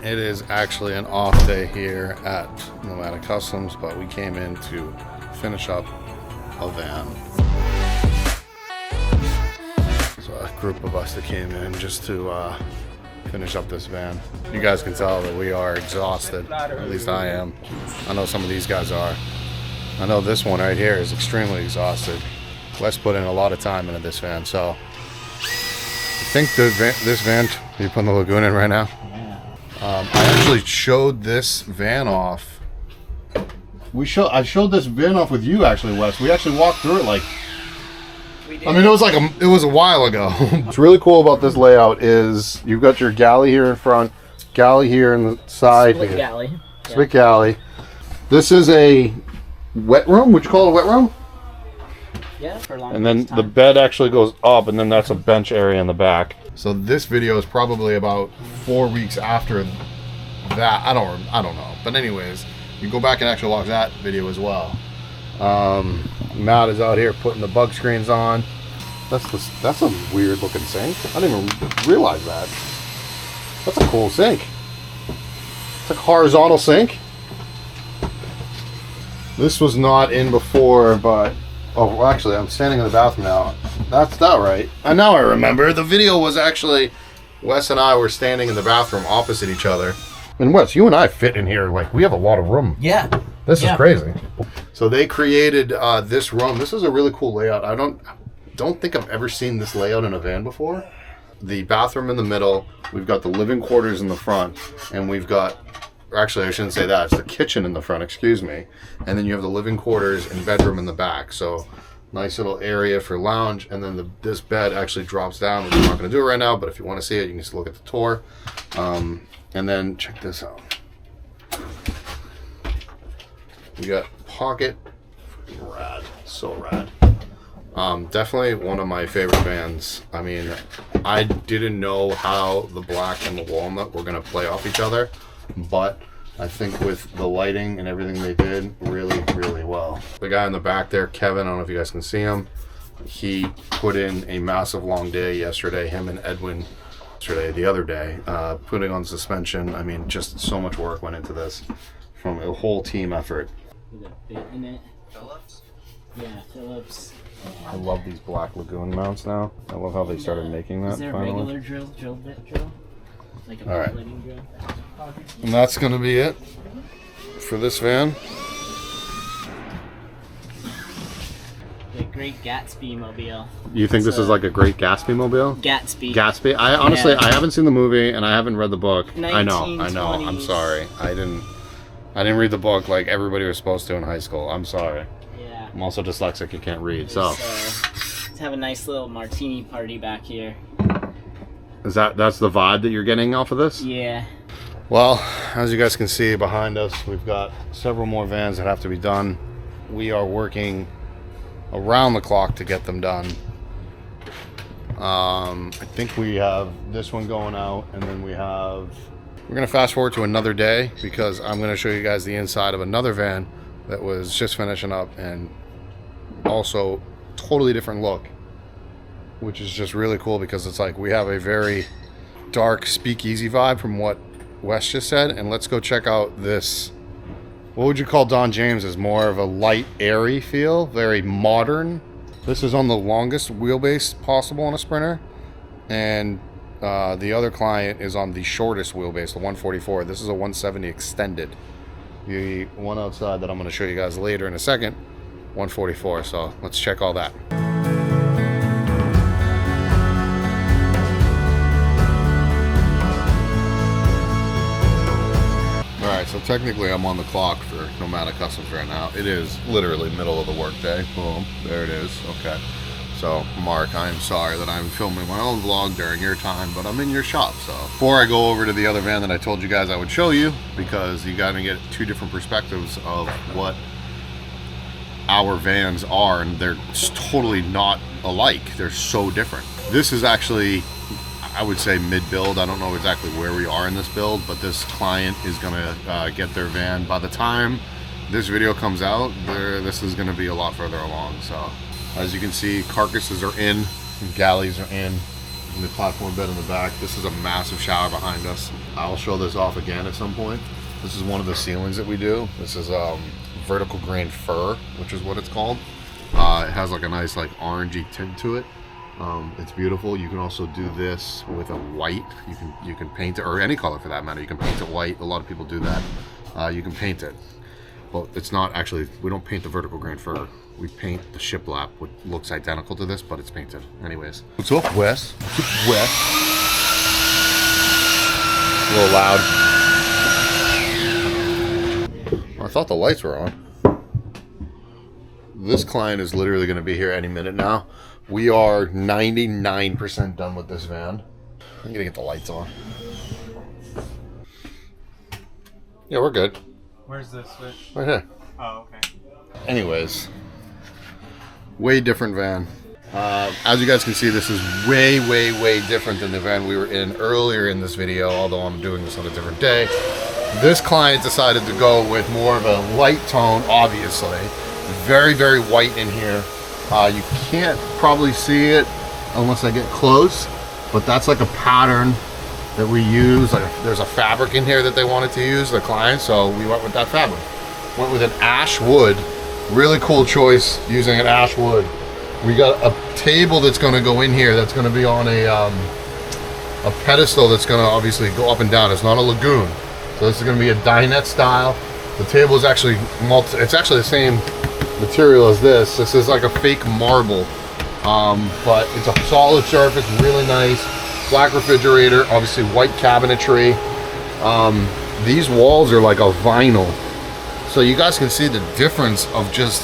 It is actually an off day here at Nomadik Customs, but we came in to finish up a van. So a group of us that came in just to finish up this van. You guys can tell that we are exhausted, at least I am. I know some of these guys are. I know this one right here is extremely exhausted. Wes put in a lot of time into this van, so I think this van, are you putting the Lagoon in right now? I actually showed this van off. I showed this van off with you actually, Wes. We actually walked through it like. I mean, it was a while ago. What's really cool about this layout is you've got your galley here in front, galley here in the side. Split galley. Split galley. This is a wet room. Would you call it a wet room? Yeah, for a long time. And then the bed actually goes up, and then that's a bench area in the back. So this video is probably about 4 weeks after that. I don't know. But anyways, you go back and actually watch that video as well. Matt is out here putting the bug screens on. That's a weird looking sink. I didn't even realize that. That's a cool sink. It's a horizontal sink. This was not in before, but oh, well, actually, I'm standing in the bathroom now. That's not right. And now I remember. The video was actually Wes and I were standing in the bathroom opposite each other. And Wes, you and I fit in here. Like, we have a lot of room. Yeah. This is crazy. So they created this room. This is a really cool layout. I don't think I've ever seen this layout in a van before. The bathroom in the middle. We've got the living quarters in the front. And we've got, actually I shouldn't say that. It's the kitchen in the front, excuse me. And then you have the living quarters and bedroom in the back. So nice little area for lounge. And then this bed actually drops down, which I'm not going to do it right now. But if you want to see it, you can just look at the tour. And then check this out. We got pocket. Rad. So rad. Definitely one of my favorite vans. I mean, I didn't know how the black and the walnut were going to play off each other, but I think with the lighting and everything they did really, really well. The guy in the back there, Kevin, I don't know if you guys can see him. He put in a massive long day yesterday, him and Edwin the other day, putting on suspension. I mean, just so much work went into this from a whole team effort. With a bit in it. Phillips? Yeah, Phillips. I love these black Lagoon mounts now. I love how they started making that. Is there a regular drill bit drill? Like a backlighting drill? And that's going to be it for this van. The Great Gatsby mobile. You think this is like a Great Gatsby mobile? Gatsby. Gatsby? I honestly, I haven't seen the movie and I haven't read the book. I know. 1920s. I'm sorry. I didn't read the book like everybody was supposed to in high school. I'm sorry. Yeah. I'm also dyslexic. You can't read. So let's have a nice little martini party back here. That's the vibe that you're getting off of this? Yeah. Well, as you guys can see behind us, we've got several more vans that have to be done. We are working around the clock to get them done. I think we have this one going out, and then we're gonna fast forward to another day because I'm gonna show you guys the inside of another van that was just finishing up, and also totally different look, which is just really cool because it's like we have a very dark speakeasy vibe from what Wes just said. And let's go check out this. What would you call Don James? As more of a light, airy feel, very modern. This is on the longest wheelbase possible on a Sprinter, and the other client is on the shortest wheelbase, the 144. This is a 170 extended. The one outside that I'm going to show you guys later in a second, 144. So let's check all that. Alright, so technically I'm on the clock for Nomadik Customs right now. It is literally middle of the workday. Boom, there it is. Okay. So, Mark, I'm sorry that I'm filming my own vlog during your time, but I'm in your shop. So, before I go over to the other van that I told you guys I would show you, because you got to get two different perspectives of what our vans are, and they're totally not alike. They're so different. This is actually, I would say, mid-build. I don't know exactly where we are in this build, but this client is going to get their van. By the time this video comes out, this is going to be a lot further along. So, as you can see, carcasses are in, galleys are in, and the platform bed in the back. This is a massive shower behind us. I'll show this off again at some point. This is one of the ceilings that we do. This is vertical grain fir, which is what it's called. It has like a nice like orangey tint to it. It's beautiful. You can also do this with a white. You can paint it, or any color for that matter. You can paint it white. A lot of people do that. You can paint it. Well, it's not actually, we don't paint the vertical grain fir. We paint the shiplap, which looks identical to this, but it's painted. Anyways. What's up, Wes? What's up, Wes? A little loud. I thought the lights were on. This client is literally going to be here any minute now. We are 99% done with this van. I'm going to get the lights on. Yeah, we're good. Where's the switch? Right here. Oh, okay. Anyways, way different van. As you guys can see, this is way, way, way different than the van we were in earlier in this video, although I'm doing this on a different day. This client decided to go with more of a light tone, obviously. Very, very white in here. You can't probably see it unless I get close, but that's like a pattern that we use. Like there's a fabric in here that they wanted to use, the client, so we went with that fabric. Went with an ash wood. Really cool choice using an ash wood. We got a table that's going to go in here that's going to be on a pedestal that's going to obviously go up and down. It's not a lagoon. So this is going to be a dinette style. The table is actually it's actually the same material as this. This is like a fake marble, but it's a solid surface, really nice. Black refrigerator, obviously white cabinetry. These walls are like a vinyl. So you guys can see the difference of just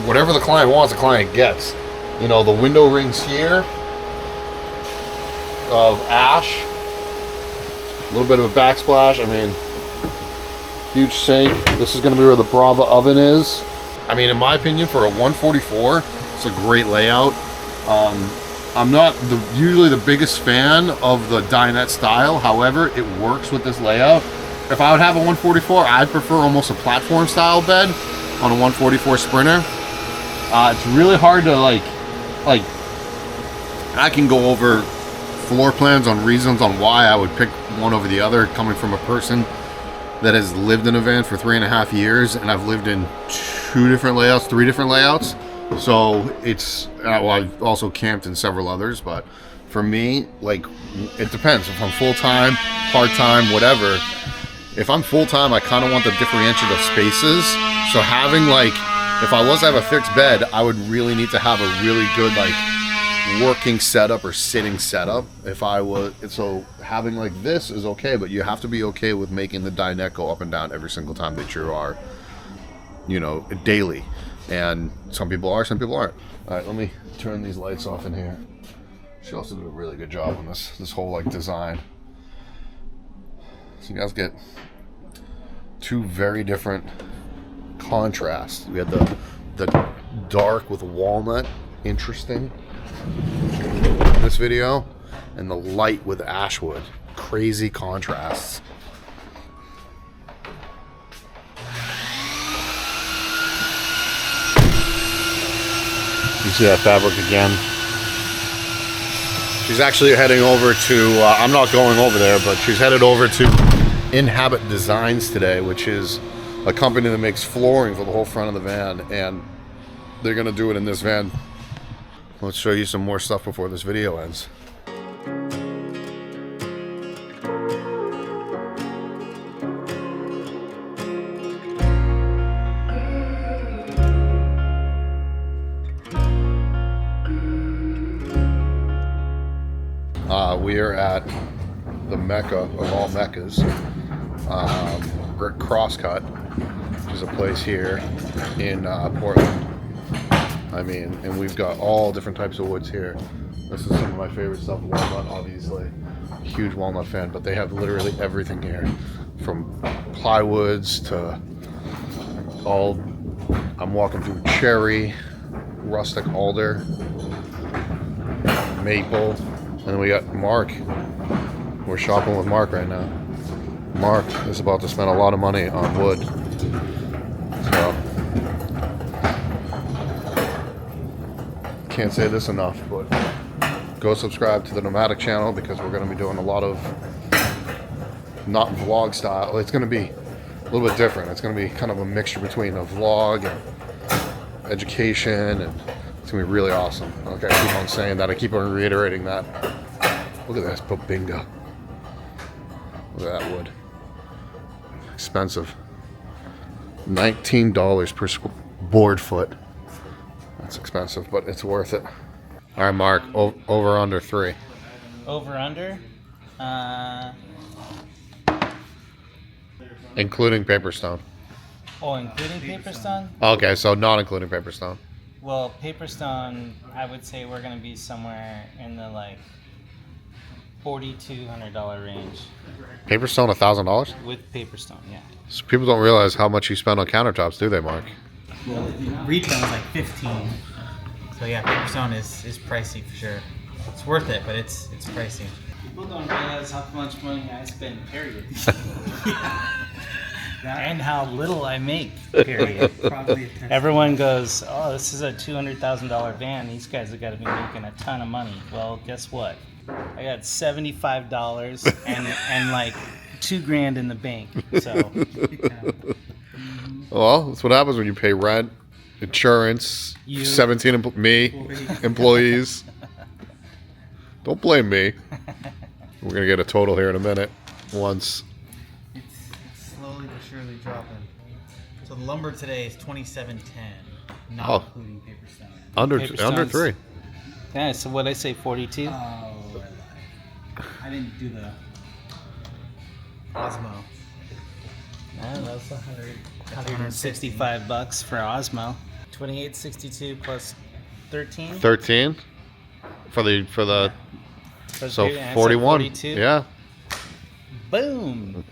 whatever the client wants, the client gets. You know, the window rings here of ash. A little bit of a backsplash. I mean, huge sink. This is going to be where the Brava oven is. I mean, in my opinion, for a 144, it's a great layout. I'm not usually the biggest fan of the dinette style. However, it works with this layout. If I would have a 144, I'd prefer almost a platform style bed on a 144 Sprinter. It's really hard to like I can go over floor plans on reasons on why I would pick one over the other, coming from a person that has lived in a van for 3.5 years, and I've lived in 3 different layouts. So it's, well, I've also camped in several others, but for me, like, it depends. If I'm full-time, part-time, whatever. If I'm full-time, I kind of want the differentiated of spaces. So having, like, if I was to have a fixed bed, I would really need to have a really good, like, working setup or sitting setup. If I was, so having like this is okay, but you have to be okay with making the dinette go up and down every single time that you are, you know, daily. And some people are, some people aren't. All right, let me turn these lights off in here. She also did a really good job on this whole like design. So you guys get 2 very different contrasts. We had the dark with walnut, interesting, in this video, and the light with ashwood, crazy contrasts. You see that fabric again. She's actually heading over to, I'm not going over there, but she's headed over to Inhabit Designs today, which is a company that makes flooring for the whole front of the van, and they're gonna do it in this van. Let's show you some more stuff before this video ends. We are at the Mecca of all Meccas, Brick Crosscut, which is a place here in Portland. I mean, and we've got all different types of woods here. This is some of my favorite stuff, walnut, obviously. Huge walnut fan, but they have literally everything here. From plywoods to all, I'm walking through cherry, rustic alder, maple, and then we got Mark. We're shopping with Mark right now. Mark is about to spend a lot of money on wood. So, can't say this enough, but go subscribe to the Nomadik channel because we're going to be doing a lot of not vlog style. It's going to be a little bit different. It's going to be kind of a mixture between a vlog and education, and it's going to be really awesome. Okay, I keep on saying that. I keep on reiterating that. Look at this Babinga. Look at that wood. Expensive. $19 per board foot. That's expensive, but it's worth it. All right, Mark, over under 3. Over under? Including paper stone. Oh, including paper stone? Okay, so not including paper stone. Well, paper stone, I would say we're gonna be somewhere in the like $4,200 range Paper stone, $1,000? with paper stone. Yeah. So people don't realize how much you spend on countertops, do they, Mark? Well, retail is like 15. So yeah, paper stone is pricey for sure. It's worth it, but it's pricey. People don't realize how much money I spend, period. And how little I make, period. Probably Everyone goes, oh, this is a $200,000 van. These guys have got to be making a ton of money. Well, guess what? I got $75 and like $2,000 in the bank. So, Well, that's what happens when you pay rent, insurance, 17 employees. Don't blame me. We're going to get a total here in a minute. Once. It's slowly but surely dropping. So the lumber today is $27.10, not Oh. including paper stone. Under Paper under stones. 3. yeah, so what I say, 42? Oh, I lied. I didn't do the Osmo. Yeah, that's $165 for Osmo. 28.62 plus 13. 13 for the So so I said 41. 42. Yeah. Boom.